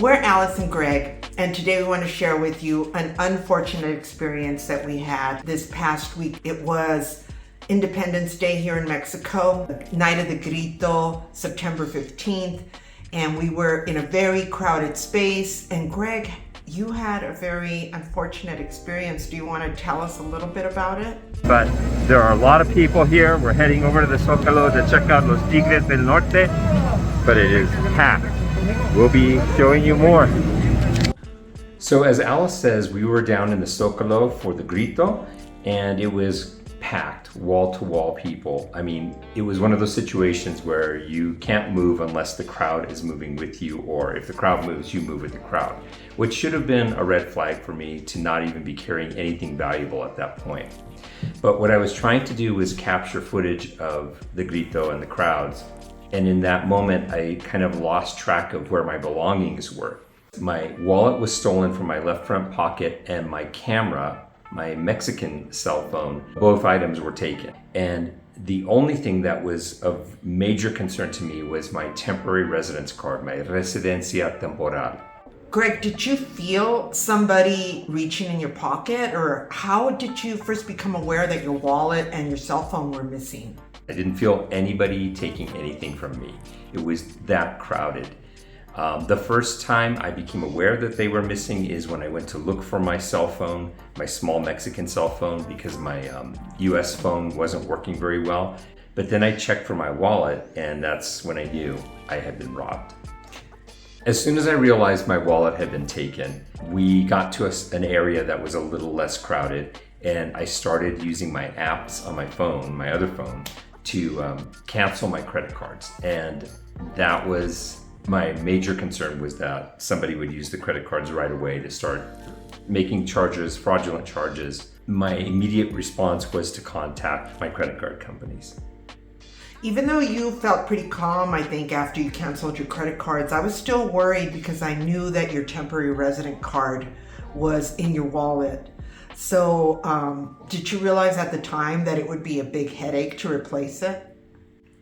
We're Alice and Greg, and today we want to share with you an unfortunate experience that we had this past week. It was Independence Day here in Mexico, night of the Grito, September 15th, and we were in a very crowded space. And Greg, you had a very unfortunate experience. Do you want to tell us a little bit about it? But there are a lot of people here. We're heading over to the Zócalo to check out Los Tigres del Norte, but it is packed. We'll be showing you more. So as Alice says, we were down in the Zócalo for the Grito, and it was packed, wall-to-wall people. I mean, it was one of those situations where you can't move unless the crowd is moving with you, or if the crowd moves, you move with the crowd, which should have been a red flag for me to not even be carrying anything valuable at that point. But what I was trying to do was capture footage of the Grito and the crowds, and in that moment, I kind of lost track of where my belongings were. My wallet was stolen from my left front pocket, and my camera, my Mexican cell phone, both items were taken. And the only thing that was of major concern to me was my temporary residence card, my Residencia Temporal. Greg, did you feel somebody reaching in your pocket, or how did you first become aware that your wallet and your cell phone were missing? I didn't feel anybody taking anything from me. It was that crowded. The first time I became aware that they were missing is when I went to look for my cell phone, my small Mexican cell phone, because my US phone wasn't working very well. But then I checked for my wallet, and that's when I knew I had been robbed. As soon as I realized my wallet had been taken, we got to an area that was a little less crowded, and I started using my apps on my phone, my other phone, to cancel my credit cards. And that was my major concern, was that somebody would use the credit cards right away to start making charges, fraudulent charges. My immediate response was to contact my credit card companies. Even though you felt pretty calm, I think, after you canceled your credit cards, I was still worried because I knew that your temporary resident card was in your wallet. So did you realize at the time that it would be a big headache to replace it?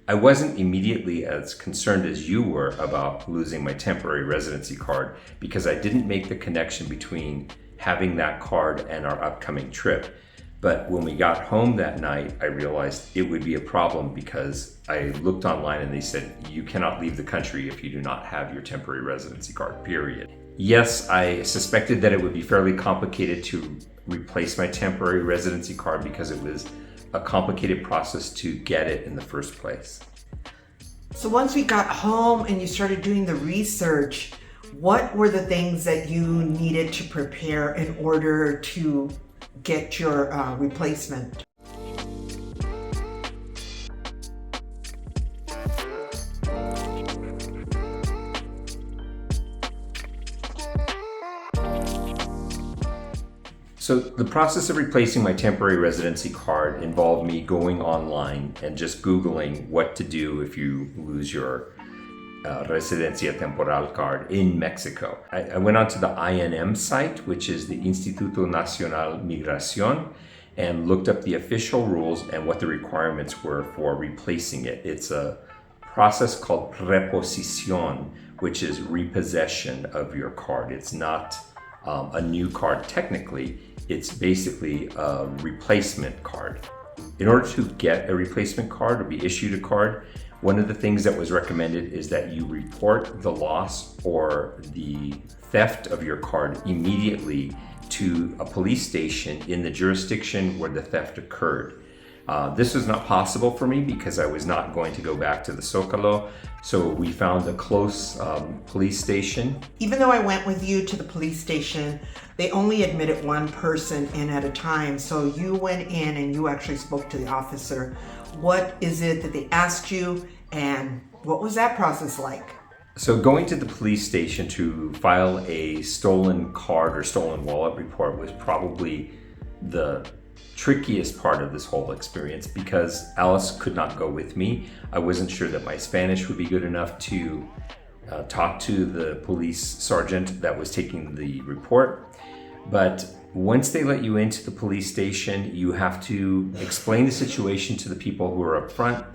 I wasn't immediately as concerned as you were about losing my temporary residency card, because I didn't make the connection between having that card and our upcoming trip. But when we got home that night, I realized it would be a problem, because I looked online and they said, you cannot leave the country if you do not have your temporary residency card, period. Yes, I suspected that it would be fairly complicated to replace my temporary residency card, because it was a complicated process to get it in the first place. So once we got home and you started doing the research, what were the things that you needed to prepare in order to get your replacement? So the process of replacing my temporary residency card involved me going online and just Googling what to do if you lose your Residencia Temporal card in Mexico. I went onto the INM site, which is the Instituto Nacional Migración, and looked up the official rules and what the requirements were for replacing it. It's a process called reposición, which is repossession of your card. It's not a new card technically. It's basically a replacement card. In order to get a replacement card or be issued a card, one of the things that was recommended is that you report the loss or the theft of your card immediately to a police station in the jurisdiction where the theft occurred. This was not possible for me because I was not going to go back to the Zócalo, so we found a close police station. Even though I went with you to the police station, they only admitted one person in at a time. So you went in and you actually spoke to the officer. What is it that they asked you, and what was that process like? So going to the police station to file a stolen card or stolen wallet report was probably the trickiest part of this whole experience, because Alice could not go with me. I wasn't sure that my Spanish would be good enough to talk to the police sergeant that was taking the report. But once they let you into the police station, you have to explain the situation to the people who are up front.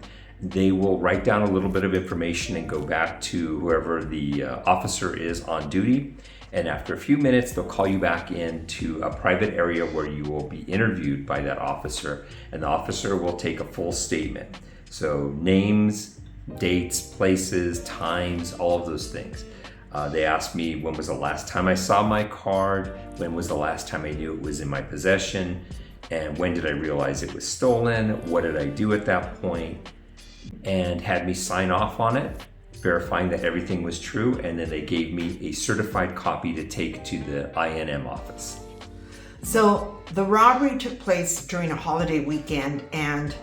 they will write down a little bit of information and go back to whoever the officer is on duty. And after a few minutes, they'll call you back into a private area where you will be interviewed by that officer, and the officer will take a full statement. So names, dates, places, times, all of those things. They asked me when was the last time I saw my card, when was the last time I knew it was in my possession, and when did I realize it was stolen, what did I do at that point, and had me sign off on it, verifying that everything was true, and then they gave me a certified copy to take to the INM office. So the robbery took place during a holiday weekend and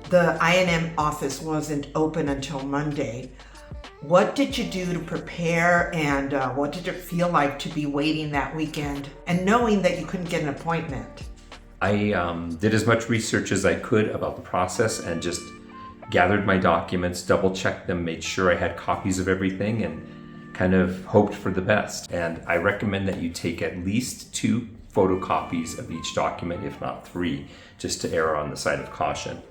the INM office wasn't open until Monday. What did you do to prepare, and what did it feel like to be waiting that weekend and knowing that you couldn't get an appointment? I did as much research as I could about the process and just gathered my documents, double checked them, made sure I had copies of everything, and kind of hoped for the best. And I recommend that you take at least 2 photocopies of each document, if not 3, just to err on the side of caution.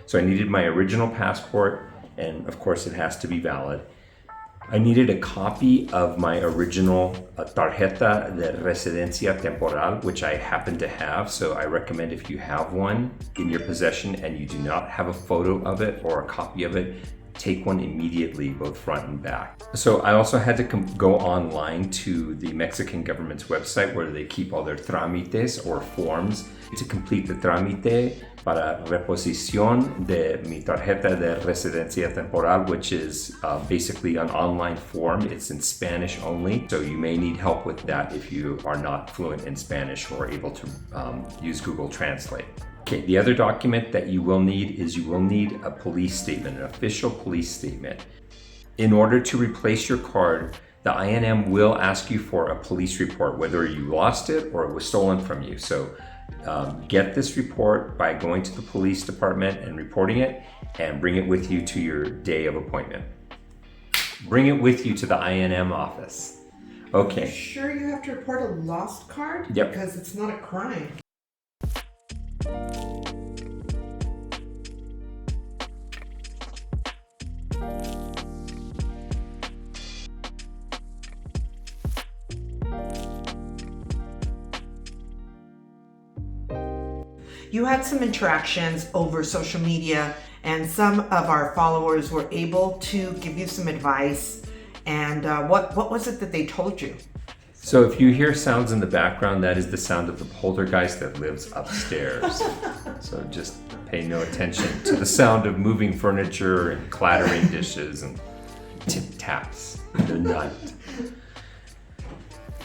So I needed my original passport, and of course it has to be valid. I needed a copy of my original tarjeta de Residencia Temporal, which I happen to have. So I recommend if you have one in your possession and you do not have a photo of it or a copy of it, take one immediately, both front and back. So I also had to go online to the Mexican government's website where they keep all their trámites or forms to complete the trámite para reposición de mi tarjeta de Residencia Temporal, which is basically an online form. It's in Spanish only, so you may need help with that if you are not fluent in Spanish or able to use Google Translate. Okay, the other document that you will need is you will need a police statement, an official police statement. In order to replace your card, the INM will ask you for a police report, whether you lost it or it was stolen from you. So get this report by going to the police department and reporting it, and bring it with you to your day of appointment. Bring it with you to the INM office. Okay. Are you sure you have to report a lost card? Yep. Because it's not a crime. You had some interactions over social media, and some of our followers were able to give you some advice. And what was it that they told you? So if you hear sounds in the background, that is the sound of the poltergeist that lives upstairs. So just pay no attention to the sound of moving furniture and clattering dishes and tip-taps in the night.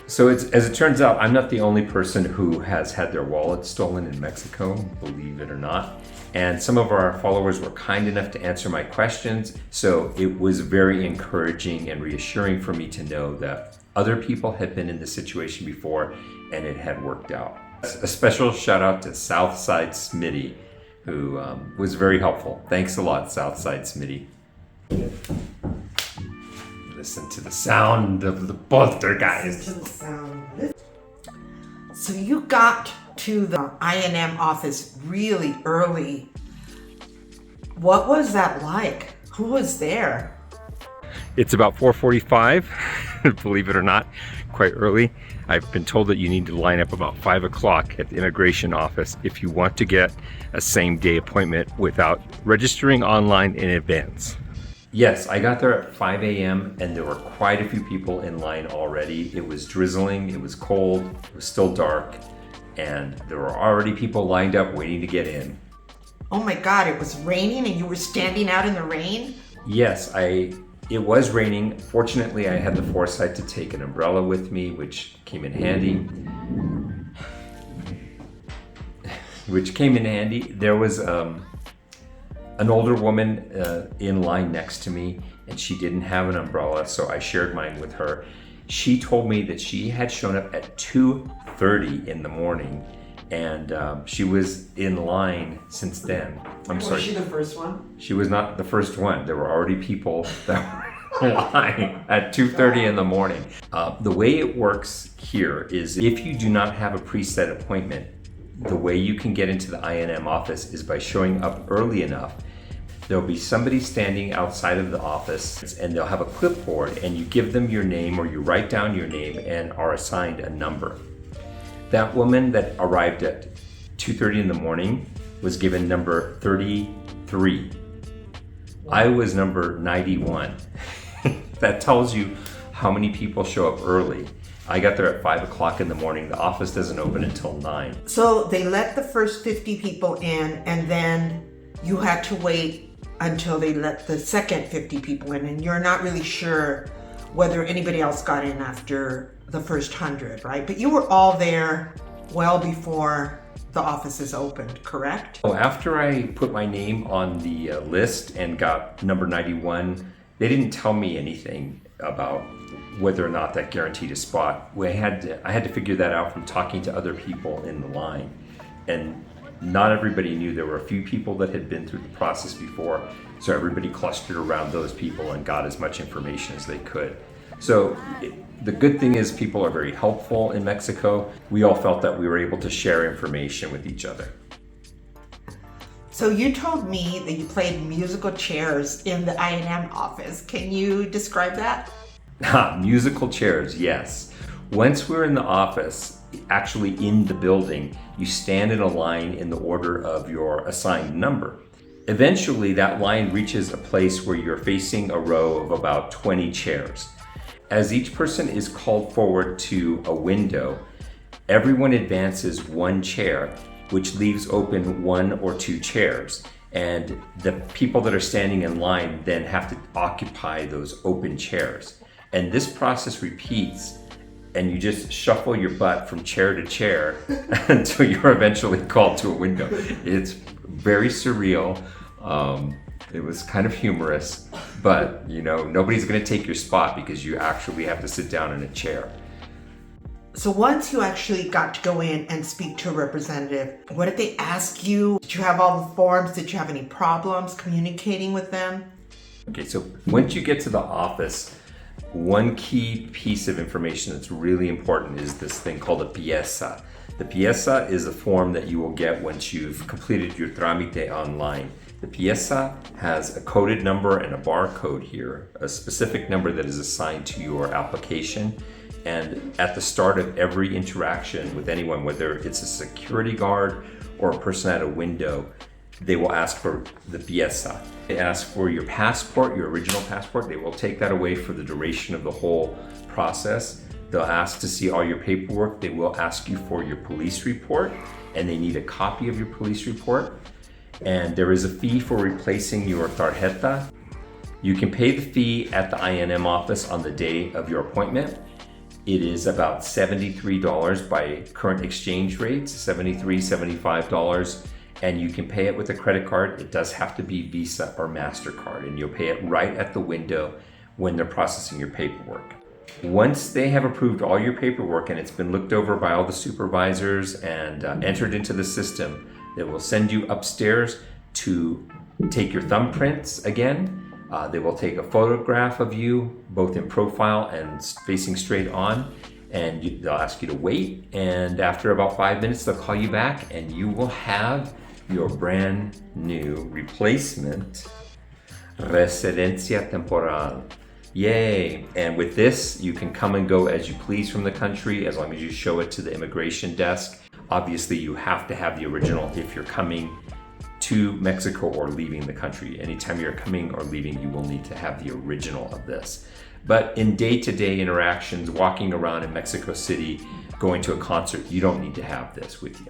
So as it turns out, I'm not the only person who has had their wallet stolen in Mexico, believe it or not. And some of our followers were kind enough to answer my questions. So it was very encouraging and reassuring for me to know that other people had been in this situation before and it had worked out. A special shout out to Southside Smitty, who was very helpful. Thanks a lot, Southside Smitty. Listen to the sound of the poltergeist. Listen to the sound. So you got to the INM office really early. What was that like? Who was there? It's about 4:45, believe it or not, quite early. I've been told that you need to line up about 5 o'clock at the immigration office if you want to get a same-day appointment without registering online in advance. Yes, I got there at 5 a.m. and there were quite a few people in line already. It was drizzling, it was cold, it was still dark, and there were already people lined up waiting to get in. Oh my God, it was raining and you were standing out in the rain? Yes, it was raining. Fortunately, I had the foresight to take an umbrella with me, which came in handy. There was an older woman in line next to me, and she didn't have an umbrella, so I shared mine with her. She told me that she had shown up at 2:30 in the morning, and she was in line since then. Was she the first one? She was not the first one. There were already people that were in line at 2:30 in the morning. The way it works here is if you do not have a preset appointment, the way you can get into the INM office is by showing up early enough there'll be somebody standing outside of the office and they'll have a clipboard, and you give them your name or you write down your name and are assigned a number. That woman that arrived at 2:30 in the morning was given number 33. I was number 91. That tells you how many people show up early. I got there at 5 o'clock in the morning. The office doesn't open until 9. So they let the first 50 people in, and then you had to wait until they let the second 50 people in, and you're not really sure whether anybody else got in after the first 100, right? But you were all there well before the offices opened, correct? So after I put my name on the list and got number 91, they didn't tell me anything about whether or not that guaranteed a spot. I had to figure that out from talking to other people in the line. And not everybody knew. There were a few people that had been through the process before, so everybody clustered around those people and got as much information as they could. So the good thing is people are very helpful in Mexico. We all felt that we were able to share information with each other. So you told me that you played musical chairs in the INM office. Can you describe that? Musical chairs, yes. Once we're in the office, actually in the building, you stand in a line in the order of your assigned number. Eventually, that line reaches a place where you're facing a row of about 20 chairs. As each person is called forward to a window, everyone advances one chair, which leaves open 1 or 2 chairs. And the people that are standing in line then have to occupy those open chairs. And this process repeats, and you just shuffle your butt from chair to chair until you're eventually called to a window. It's very surreal. It was kind of humorous, but nobody's gonna take your spot because you actually have to sit down in a chair. So once you actually got to go in and speak to a representative, what did they ask you? Did you have all the forms? Did you have any problems communicating with them? Okay, so once you get to the office, one key piece of information that's really important is this thing called a pieza. The pieza is a form that you will get once you've completed your trámite online. The pieza has a coded number and a barcode here, a specific number that is assigned to your application. And at the start of every interaction with anyone, whether it's a security guard or a person at a window, they will ask for the pieza. They ask for your passport, your original passport. They will take that away for the duration of the whole process. They'll ask to see all your paperwork. They will ask you for your police report, and they need a copy of your police report. And there is a fee for replacing your tarjeta. You can pay the fee at the INM office on the day of your appointment. It is about $73 by current exchange rates, $73, $75. And you can pay it with a credit card. It does have to be Visa or MasterCard, and you'll pay it right at the window when they're processing your paperwork. Once they have approved all your paperwork and it's been looked over by all the supervisors and entered into the system, they will send you upstairs to take your thumbprints again. They will take a photograph of you, both in profile and facing straight on, and they'll ask you to wait. And after about 5 minutes, they'll call you back, and you will have your brand new replacement Residencia Temporal. Yay! And with this, you can come and go as you please from the country as long as you show it to the immigration desk. Obviously, you have to have the original if you're coming to Mexico or leaving the country. Anytime you're coming or leaving, you will need to have the original of this. But in day-to-day interactions, walking around in Mexico City, going to a concert, you don't need to have this with you.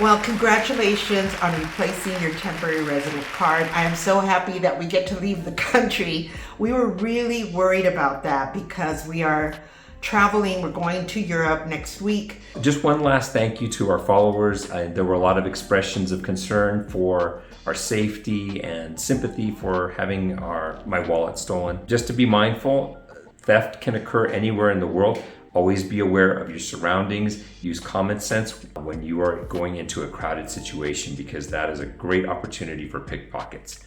Well, congratulations on replacing your temporary resident card. I am so happy that we get to leave the country. We were really worried about that because we are traveling. We're going to Europe next week. Just one last thank you to our followers. There were a lot of expressions of concern for our safety and sympathy for having my wallet stolen. Just to be mindful, theft can occur anywhere in the world. Always be aware of your surroundings. Use common sense when you are going into a crowded situation, because that is a great opportunity for pickpockets.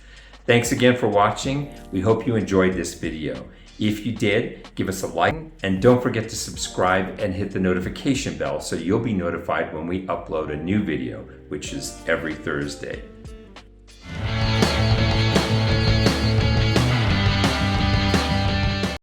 Thanks again for watching. We hope you enjoyed this video. If you did, give us a like, and don't forget to subscribe and hit the notification bell so you'll be notified when we upload a new video, which is every Thursday.